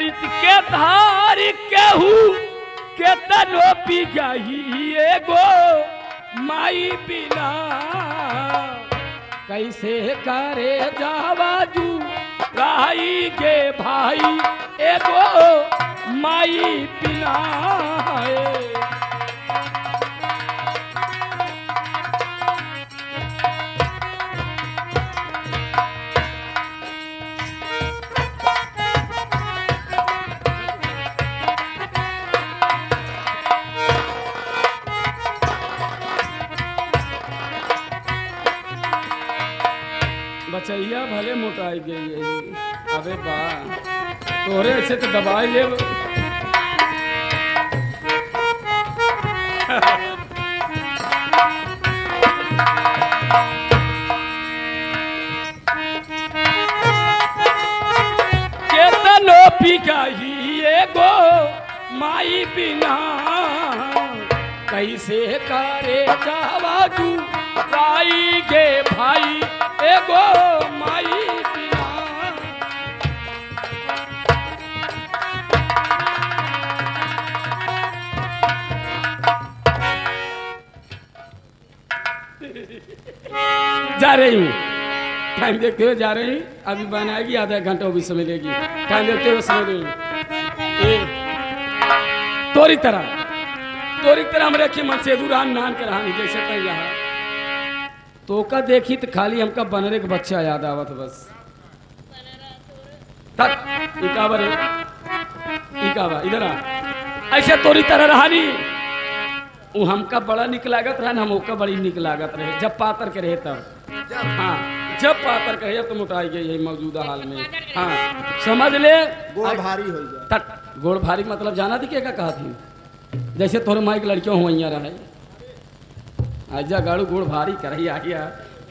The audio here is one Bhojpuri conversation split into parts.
अमृत के धार केहू के तनो पी जाही एगो माई बिना कैसे करे जावाजू राई गे भाई एगो माई बिना बचैया भले मोटाई गई है। अबे बा तोरे से तो दबाई ले केतनो पी जाही एगो माई बिना कैसे करे जावाजू राई गे भाई एगो माई बिना जा रही हूँ। टाइम देखते हुए जा रही हूँ। अभी बनाएगी आधा घंटा वो भी समय लेगी। टाइम देखते हुए समय देगी। तोरी तरह हम रखी मन से दुरान नान के रहानी जैसे कहीं यहाँ तो का देखी तो खाली हमका बनरे के बच्चा याद आवत बस तक इकावा इधर आ ऐसे तोरी तरह रहानी वो हमका बड़ा निक लागत रहा हम ओका बड़ी निक लागत रहे जब पातर के रहे तब हाँ जब पातर के रहे तो मोटाई गई है मौजूदा हाल में हाँ समझ ले गोड़ भारी हो जाए गोड़ भारी मतलब जाना थी क्या कहा थी जैसे तोरे माइक लड़कियों हुआ रहे आजा गाड़ू गोड़ भारी कर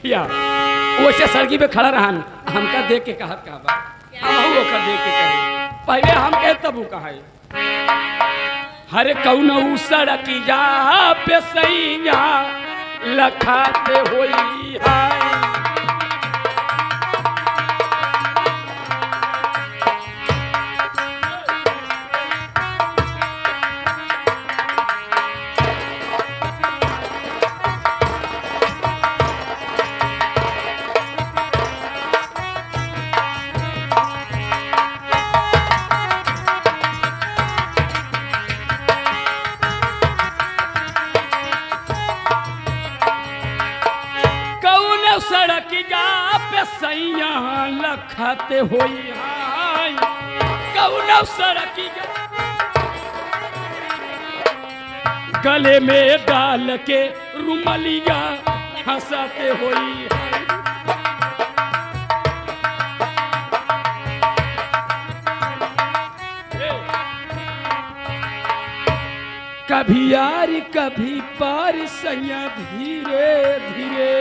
या वैसे सड़की पे खड़ा रहा हमका देख के कहत का बा हम ओकर देख के कहे पहले हम कहे तब वो कहे हरे कौन सड़की जा पे सैया लखाते होई हाय सड़क जा पे सैया लखाते होई हाय कौन सड़क जा गले में डाल के रुमलिया हंसाते होई कभी यार कभी पार सैया धीरे धीरे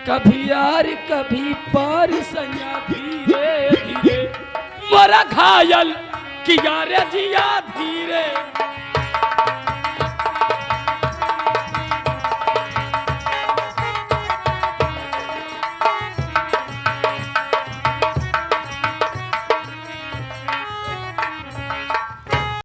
कभी यार कभी पार सैया धीरे धीरे मोरा घायल किया रे जिया धीरे